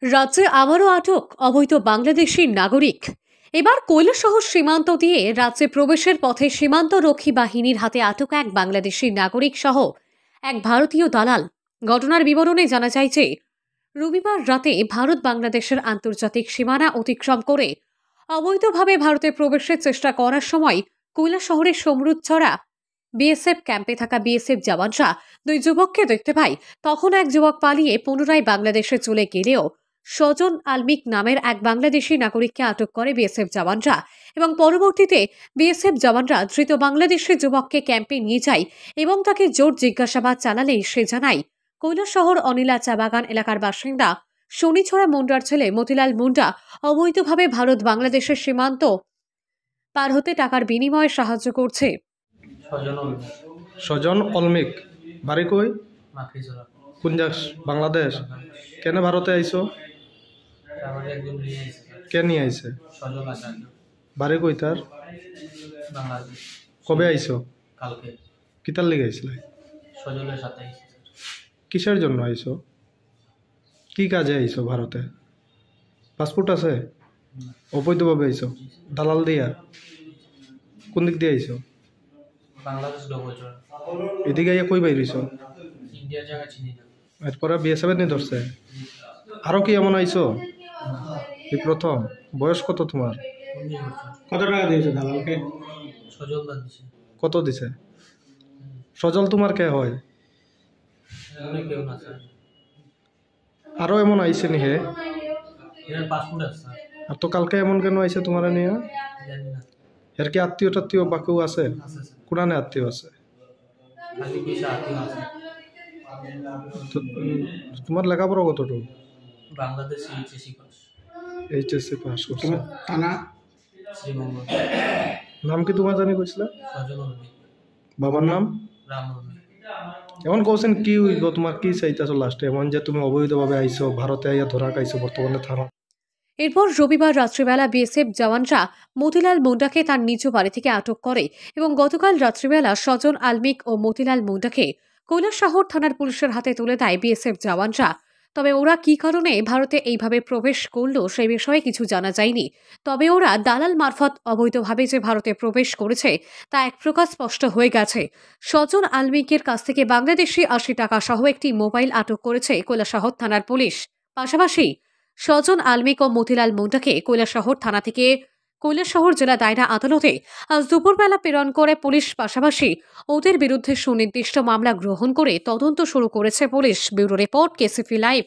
রাজ্যে আবারও আটক অবৈধ বাংলাদেশি নাগরিক। এবার কৈলাসহর সীমান্ত দিয়ে রাজ্যে প্রবেশের পথে সীমান্তরক্ষী বাহিনীর হাতে আটক এক বাংলাদেশি নাগরিক সহ এক ভারতীয় দালাল। ঘটনার বিবরণে জানা যায় যে রবিবার রাতে ভারত বাংলাদেশের আন্তর্জাতিক সীমানা অতিক্রম করে অবৈধভাবে ভারতে প্রবেশের চেষ্টা করার সময় কৈলাসহরের সমরুদছড়া বিএসএফ ক্যাম্পে থাকা বিএসএফ জওয়ানরা দুই যুবককে দেখতে পায়। তখন এক যুবক পালিয়ে পুনরায় বাংলাদেশে চলে গেলেও সজন আলমিক নামের এক বাংলাদেশি নাগরিককে আটক করে বিএসএফ জওয়ানরা এবং পরবর্তীতে বিএসএফ জওয়ানরা ধৃত বাংলাদেশি যুবককে ক্যাম্পে নিয়ে যায় এবং তাকে জোর জিজ্ঞাসাবাদ চালালেই সে জানায় কৈলাসহর অনিলা চা বাগান এলাকার বাসিন্দা শনিছড়া মুন্ডার ছেলে মতিলাল মুন্ডা অবৈধভাবে ভারত বাংলাদেশের সীমান্ত পার হতে টাকার বিনিময়ে সাহায্য করছে। সজন অলমিক বাড়ি কই? কোন দেশ? বাংলাদেশ। কেন ভারতে আইছো? কে নিয়ে আইছে? বাড়ি কই তার? কবে আইছো? কিতার লিগে আইছিলে? কিসের জন্য আইছো? কি কাজে আইছো ভারতে? পাসপোর্ট আছে? অবৈধভাবে আইছো? দালাল দিয়া? কোন দিক দিয়ে আইছো? এদিকে আইয়া কই বাইরিছো? এরপরে বিএসএফ নিয়ে ধরছে। আরো কি এমন আইছো? এই প্রথম? বয়স কত তোমার? কত টাকা দিয়েছে দালালকে? কত দিছে? সজল তোমার কে হয়? আরো এমন আইছে নি হে? আর তো কালকে এমন কেন আইছে তোমার নিয়ে? এর কি আত্মীয় টাত্মীয় বা কেউ আছে? কোরআনে আত্মীয় আছে? তোমার লেখাপড়া কতটুকু? এইচএসসি পাস করছো। নাম কি তোমার জানি কইছিলা? বাবার নাম? এমন কৌছেন কি হইব? তোমার কি চাইতেছো লাস্টে? এমন যে তুমি অবৈধভাবে আইছো, ভারতে আইয়া ধরা খাইছো, বর্তমানে থানা। এরপর রবিবার রাত্রিবেলা বিএসএফ জওয়ানরা মতিলাল মুন্ডাকে তার নিজ বাড়ি থেকে আটক করে এবং গতকাল রাত্রিবেলা সজন আলমিক ও মতিলাল মুন্ডাকে কৈলাসহর থানার পুলিশের হাতে তুলে দেয় বিএসএফ জওয়ানরা। তবে ওরা কী কারণে ভারতে এইভাবে প্রবেশ করলো সে বিষয়ে কিছু জানা যায়নি। তবে ওরা দালাল মারফত অবৈধভাবে যে ভারতে প্রবেশ করেছে তা এক প্রকার স্পষ্ট হয়ে গেছে। সজন আলমিকের কাছ থেকে বাংলাদেশি ৮০ টাকা সহ একটি মোবাইল আটক করেছে কৈলাসহর থানার পুলিশ। পাশাপাশি সজন আলমিক ও মতিলাল মুন্ডাকে কৈলাসহর থানা থেকে কৈলাসহর জেলা দায়রা আদালতে আজ দুপুরবেলা প্রেরণ করে পুলিশ। পাশাপাশি ওদের বিরুদ্ধে সুনির্দিষ্ট মামলা গ্রহণ করে তদন্ত শুরু করেছে police. Bureau report, KCP live.